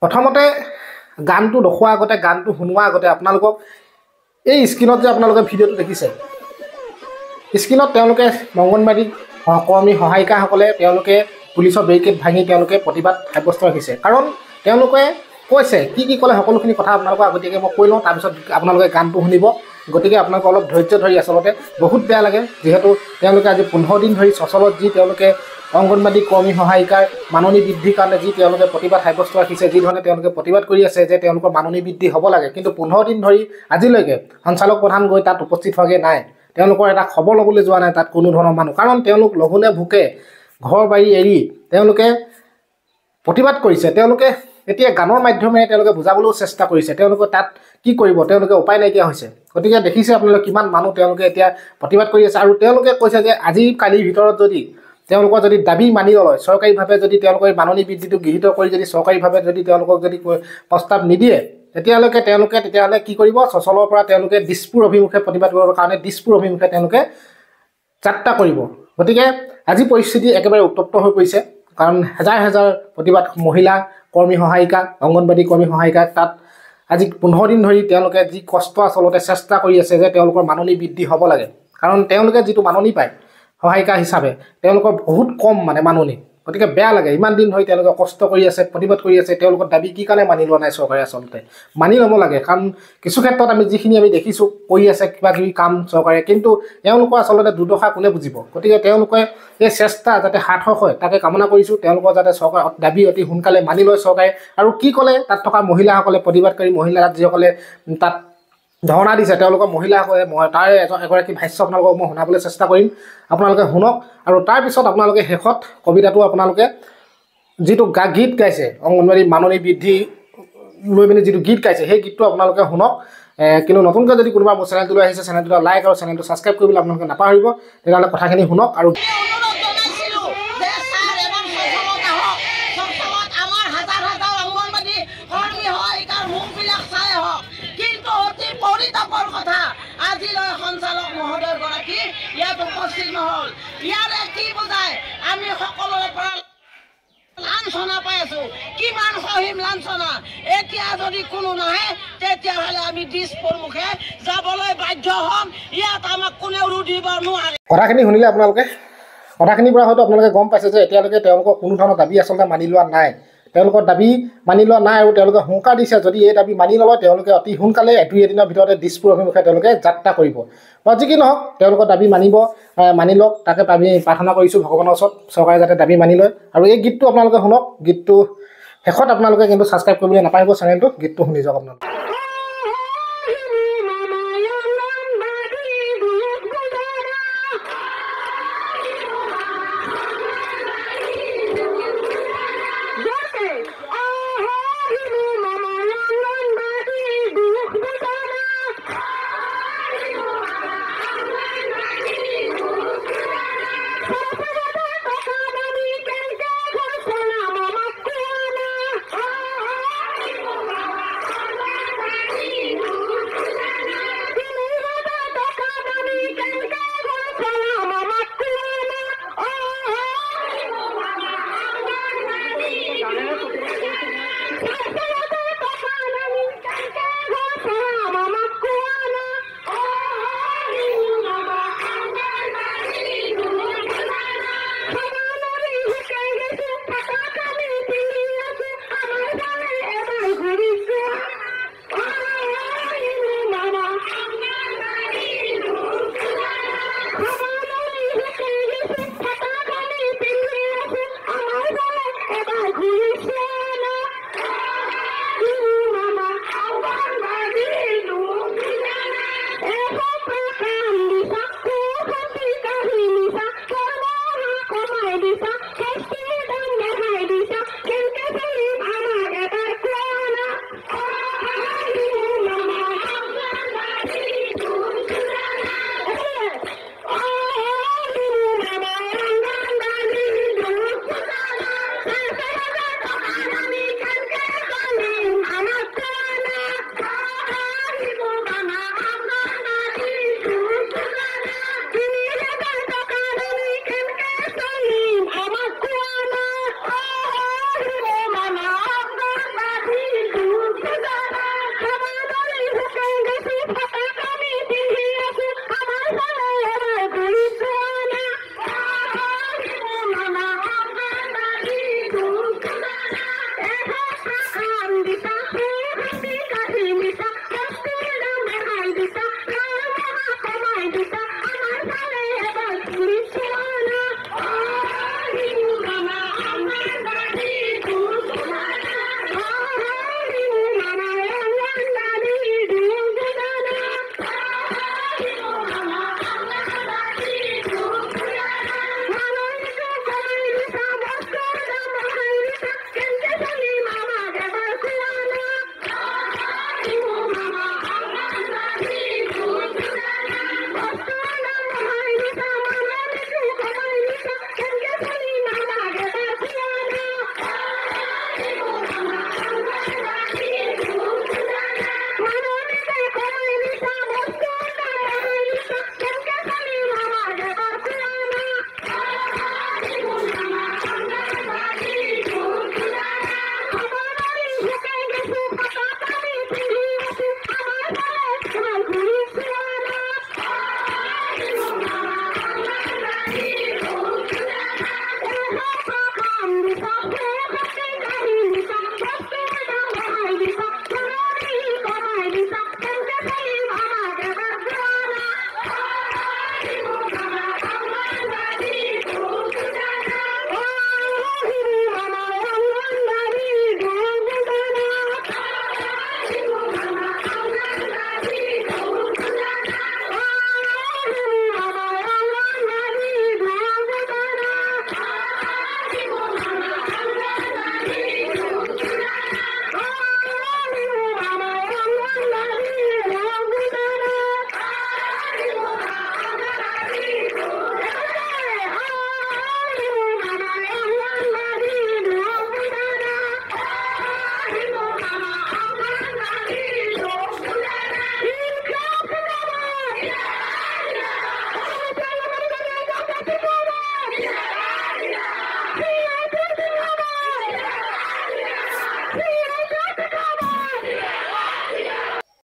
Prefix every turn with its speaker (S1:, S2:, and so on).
S1: প্ৰথমতে গানটো দেখুৱাৰ আগতে গানটো শুনোৱাৰ আগতে আপোনালোকক এই স্ক্ৰীনত যে আপোনালোকে ভিডিঅ'টো দেখিছে স্ক্ৰীনত তেওঁলোকে অংগনবাড়ী কৰ্মী সহায়িকাসকলে তেওঁলোকে পুলিচৰ বেৰিকেড ভাঙি তেওঁলোকে প্ৰতিবাদ সাব্যস্ত ৰাখিছে কাৰণ তেওঁলোকে কৈছে কি ক'লে সকলোখিনি কথা আপোনালোকক আগতীয়াকৈ মই কৈ লওঁ তাৰপিছত আপোনালোকে গানটো শুনিব গতিকে আপোনালোকে অলপ ধৈৰ্য ধৰি আচলতে বহুত বেয়া লাগে যিহেতু তেওঁলোকে আজি 15 দিন ধৰি সচলত যি তেওঁলোকে অংগনবাড়ী কৰ্মী সহায়িকাৰ মাননি বৃদ্ধিৰ কাৰণে যি তেওঁলোকে প্ৰতিবাদ সাব্যস্ত ৰাখিছে যি ধৰণে তেওঁলোকে প্ৰতিবাদ কৰি আছে যে তেওঁলোকৰ মাননি বৃদ্ধি হ'ব লাগে কিন্তু 15 দিন ধৰি আজিলৈকে সঞ্চালক প্ৰধান গৈ তাত উপস্থিত হোৱাগে নাই তেওঁলোকৰ এটা খবৰ ল'বলৈ যোৱা নাই তাত কোনো ধৰণৰ মানুহ কাৰণ তেওঁলোক লঘোণে ভোকে ঘৰ বাৰী এৰি তেওঁলোকে প্ৰতিবাদ কৰিছে তেওঁলোকে এতিয়া গানৰ মাধ্যমেৰে তেওঁলোকে বুজাবলৈও চেষ্টা কৰিছে তেওঁলোকে তাত কি কৰিব তেওঁলোকে উপায় নাইকিয়া হৈছে গতিকে দেখিছে আপোনালোকে কিমান মানুহ তেওঁলোকে এতিয়া প্ৰতিবাদ কৰি আছে আৰু তেওঁলোকে কৈছে যে আজি কালিৰ ভিতৰত যদি তেওঁলোকৰ যদি দাবী মানি লয় চৰকাৰীভাৱে যদি তেওঁলোকৰ মাননি বৃদ্ধিটো গৃহীত কৰি যদি চৰকাৰীভাৱে যদি তেওঁলোকক যদি প্ৰস্তাৱ নিদিয়ে তেতিয়াহ'লে কি কৰিব সচলৰ পৰা তেওঁলোকে দিছপুৰ অভিমুখে প্ৰতিবাদ কৰিবৰ কাৰণে দিছপুৰ অভিমুখে তেওঁলোকে যাত্ৰা কৰিব গতিকে আজি পৰিস্থিতি একেবাৰে উত্তপ্ত হৈ পৰিছে কাৰণ হাজাৰ হাজাৰ প্ৰতিবাদ মহিলা কৰ্মী সহায়িকা অংগনবাড়ী কৰ্মী সহায়িকা তাত আজি 15 দিন ধৰি তেওঁলোকে যি কষ্ট আচলতে চেষ্টা কৰি আছে যে তেওঁলোকৰ মাননি বৃদ্ধি হ'ব লাগে কাৰণ তেওঁলোকে যিটো মাননি পায় সহায়িকা হিচাপে তেওঁলোকৰ বহুত কম মানে মাননি গতিকে বেয়া লাগে ইমান দিন ধৰি তেওঁলোকে কষ্ট কৰি আছে প্ৰতিবাদ কৰি আছে তেওঁলোকৰ দাবী কি কাৰণে মানি লোৱা নাই চৰকাৰে আচলতে মানি ল'ব লাগে কাৰণ কিছু ক্ষেত্ৰত আমি যিখিনি আমি দেখিছোঁ কৰি আছে কিবা কিবি কাম চৰকাৰে কিন্তু তেওঁলোকৰ আচলতে দুৰ্দশা কোনে বুজিব গতিকে তেওঁলোকে এই চেষ্টা যাতে সাৰ্থক হয় তাকে কামনা কৰিছোঁ তেওঁলোকৰ যাতে চৰকাৰ দাবী অতি সোনকালে মানি লয় চৰকাৰে আৰু কি ক'লে তাত থকা মহিলাসকলে প্ৰতিবাদকাৰী মহিলা যিসকলে তাত ধৰ্ণা দিছে তেওঁলোকৰ মহিলাসকলে মই তাৰে এগৰাকী ভাষ্য আপোনালোকক মই শুনাবলৈ চেষ্টা কৰিম আপোনালোকে শুনক আৰু তাৰপিছত আপোনালোকে শেষত কবিতাটো আপোনালোকে যিটো গীত গাইছে অংগনবাড়ী মাননি বৃদ্ধি লৈ পিনে যিটো গীত গাইছে সেই গীতটো আপোনালোকে শুনক কিন্তু নতুনকৈ যদি কোনোবা মোৰ চেনেলটোলৈ আহিছে চেনেলটো লাইক আৰু চেনেলটো ছাবস্ক্ৰাইব কৰিবলৈ আপোনালোকে নাপাহৰিব তেতিয়াহ'লে কথাখিনি শুনক আৰু
S2: আজিলৈ সঞ্চালক মহোদয় গৰাকী ইয়াত উপস্থিত নহল ইয়াৰে কি বুজায় আমি সকলোৰে পৰা লাঞ্ছনা পাই আছো কিমান সহিম লাঞ্ছনা এতিয়া যদি কোনো নাহে তেতিয়াহ'লে আমি দিছপুৰ মুখে যাবলৈ বাধ্য হ'ম ইয়াত আমাক কোনেও ৰুধিব নোৱাৰে
S1: কথাখিনি শুনিলে আপোনালোকে কথাখিনিৰ পৰা হয়তো আপোনালোকে গম পাইছে যে এতিয়ালৈকে তেওঁলোকৰ কোনো ধৰণৰ দাবী আচলতে মানি লোৱা নাই তেওঁলোকৰ দাবী মানি লোৱা নাই আৰু তেওঁলোকে হুংকাৰ দিছে যদি এই দাবী মানি নলয় তেওঁলোকে অতি সোনকালে 2 এদিনৰ ভিতৰতে দিছপুৰ অভিমুখে তেওঁলোকে যাত্ৰা কৰিব বা যি কি নহওক তেওঁলোকৰ দাবী মানি লওক তাকে আমি প্ৰাৰ্থনা কৰিছোঁ ভগৱানৰ ওচৰত চৰকাৰে যাতে দাবী মানি লয় আৰু এই গীতটো আপোনালোকে শুনক গীতটো শেষত আপোনালোকে কিন্তু ছাবস্ক্ৰাইব কৰিবলৈ নাপাহৰিব চেনেলটো গীতটো শুনি যাওক আপোনালোকে